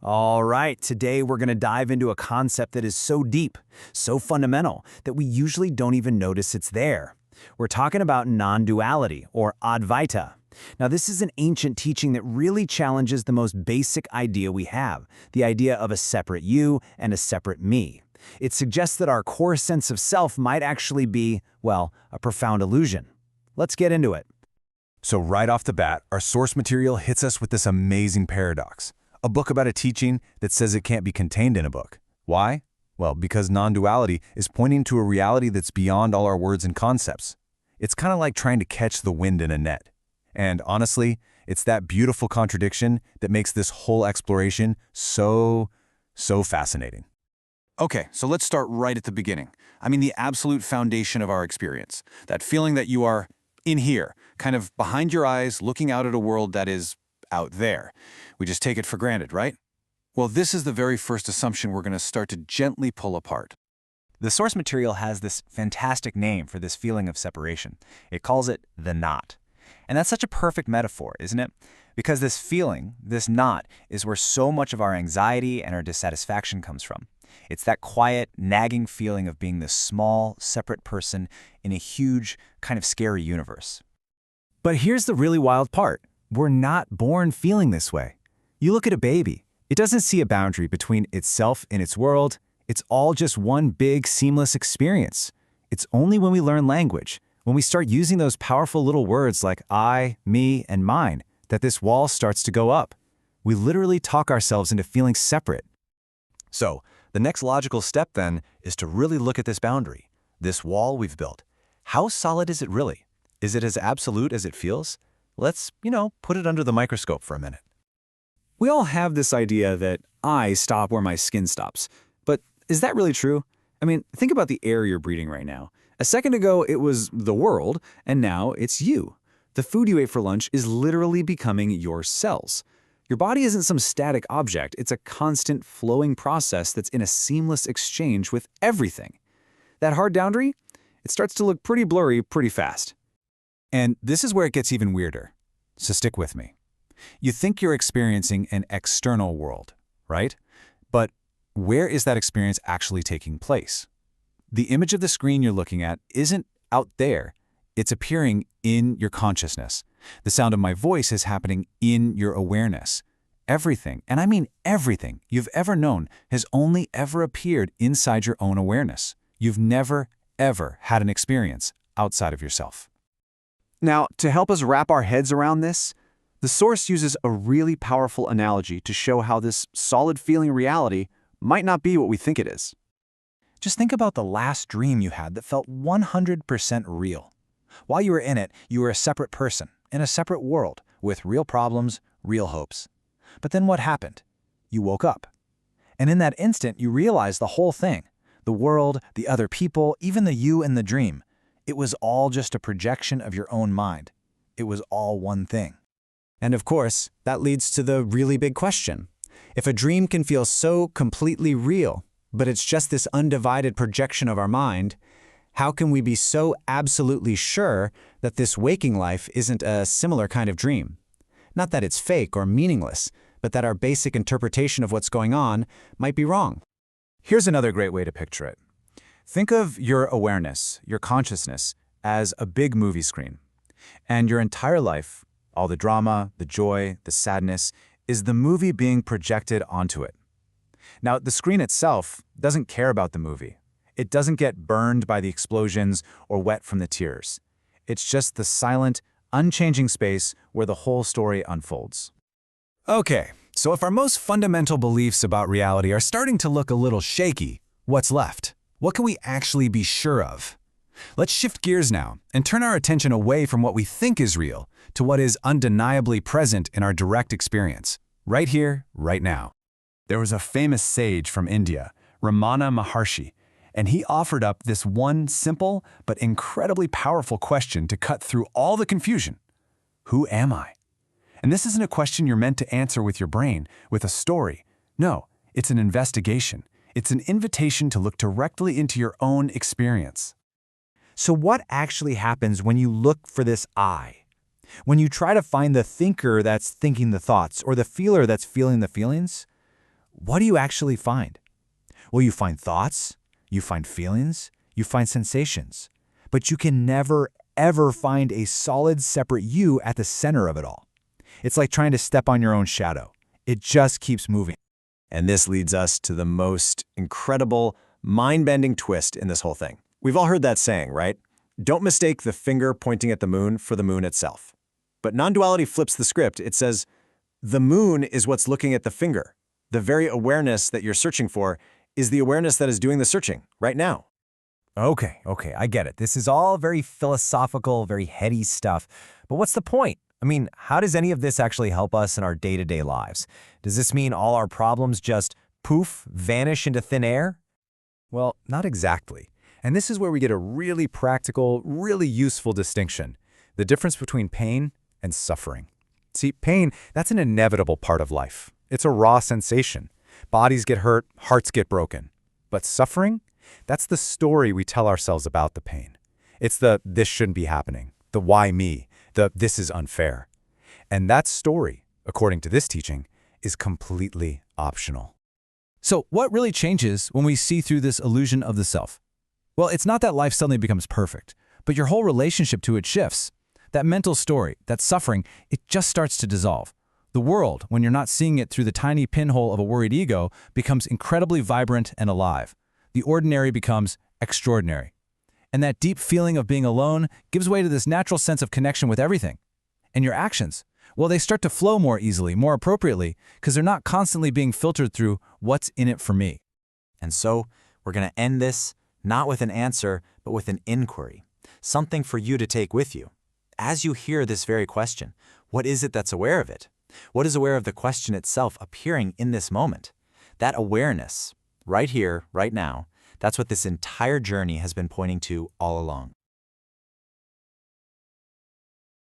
All right, today we're going to dive into a concept that is so deep, so fundamental, that we usually don't even notice it's there. We're talking about non-duality, or Advaita. Now, this is an ancient teaching that really challenges the most basic idea we have, the idea of a separate you and a separate me. It suggests that our core sense of self might actually be, well, a profound illusion. Let's get into it. So right off the bat, our source material hits us with this amazing paradox. A book about a teaching that says it can't be contained in a book. Why? Well, because non-duality is pointing to a reality that's beyond all our words and concepts. It's kind of like trying to catch the wind in a net. And honestly, it's that beautiful contradiction that makes this whole exploration so fascinating. Okay, so let's start right at the beginning. I mean, the absolute foundation of our experience. That feeling that you are in here, kind of behind your eyes, looking out at a world that is out there. We just take it for granted, right? Well, this is the very first assumption we're going to start to gently pull apart. The source material has this fantastic name for this feeling of separation. It calls it the knot. And that's such a perfect metaphor, isn't it? Because this feeling, this knot, is where so much of our anxiety and our dissatisfaction comes from. It's that quiet, nagging feeling of being this small, separate person in a huge, kind of scary universe. But here's the really wild part. We're not born feeling this way. You look at a baby. It doesn't see a boundary between itself and its world. It's all just one big, seamless experience. It's only when we learn language, when we start using those powerful little words like I, me, and mine, that this wall starts to go up. We literally talk ourselves into feeling separate. So, the next logical step then is to really look at this boundary, this wall we've built. How solid is it really? Is it as absolute as it feels? Let's, put it under the microscope for a minute. We all have this idea that I stop where my skin stops. But is that really true? I mean, think about the air you're breathing right now. A second ago, it was the world, and now it's you. The food you ate for lunch is literally becoming your cells. Your body isn't some static object. It's a constant flowing process that's in a seamless exchange with everything. That hard boundary, it starts to look pretty blurry pretty fast. And this is where it gets even weirder. So stick with me. You think you're experiencing an external world, right? But where is that experience actually taking place? The image of the screen you're looking at isn't out there. It's appearing in your consciousness. The sound of my voice is happening in your awareness. Everything, and I mean everything you've ever known has only ever appeared inside your own awareness. You've never, ever had an experience outside of yourself. Now, to help us wrap our heads around this, the source uses a really powerful analogy to show how this solid feeling reality might not be what we think it is. Just think about the last dream you had that felt 100% real. While you were in it, you were a separate person, in a separate world, with real problems, real hopes. But then what happened? You woke up. And in that instant, you realized the whole thing. The world, the other people, even the you in the dream. It was all just a projection of your own mind. It was all one thing. And of course, that leads to the really big question. If a dream can feel so completely real, but it's just this undivided projection of our mind, how can we be so absolutely sure that this waking life isn't a similar kind of dream? Not that it's fake or meaningless, but that our basic interpretation of what's going on might be wrong. Here's another great way to picture it. Think of your awareness, your consciousness, as a big movie screen. And your entire life, all the drama, the joy, the sadness, is the movie being projected onto it. Now, the screen itself doesn't care about the movie. It doesn't get burned by the explosions or wet from the tears. It's just the silent, unchanging space where the whole story unfolds. Okay, so if our most fundamental beliefs about reality are starting to look a little shaky, what's left? What can we actually be sure of? Let's shift gears now and turn our attention away from what we think is real to what is undeniably present in our direct experience, right here, right now. There was a famous sage from India, Ramana Maharshi, and he offered up this one simple but incredibly powerful question to cut through all the confusion. Who am I? And this isn't a question you're meant to answer with your brain, with a story. No, it's an investigation. It's an invitation to look directly into your own experience. So what actually happens when you look for this I? When you try to find the thinker that's thinking the thoughts or the feeler that's feeling the feelings? what do you actually find? Well, you find thoughts, you find feelings, you find sensations, but you can never, ever find a solid, separate you at the center of it all. It's like trying to step on your own shadow. It just keeps moving. And this leads us to the most incredible, mind-bending twist in this whole thing. We've all heard that saying, right? Don't mistake the finger pointing at the moon for the moon itself. But non-duality flips the script. It says, the moon is what's looking at the finger. The very awareness that you're searching for is the awareness that is doing the searching right now. Okay, I get it. This is all very philosophical, very heady stuff. But what's the point? I mean, how does any of this actually help us in our day-to-day lives? Does this mean all our problems just poof, vanish into thin air? Well, not exactly. And this is where we get a really practical, really useful distinction. The difference between pain and suffering. See, pain, that's an inevitable part of life. It's a raw sensation. Bodies get hurt, hearts get broken. But suffering? That's the story we tell ourselves about the pain. It's the this shouldn't be happening, the why me, the this is unfair. And that story, according to this teaching, is completely optional. So what really changes when we see through this illusion of the self? Well, it's not that life suddenly becomes perfect, but your whole relationship to it shifts. That mental story, that suffering, it just starts to dissolve. The world, when you're not seeing it through the tiny pinhole of a worried ego, becomes incredibly vibrant and alive. The ordinary becomes extraordinary. And that deep feeling of being alone gives way to this natural sense of connection with everything. And your actions, well, they start to flow more easily, more appropriately, because they're not constantly being filtered through what's in it for me. And so, we're going to end this not with an answer, but with an inquiry, something for you to take with you. As you hear this very question, what is it that's aware of it? What is aware of the question itself appearing in this moment? That awareness, right here, right now, that's what this entire journey has been pointing to all along.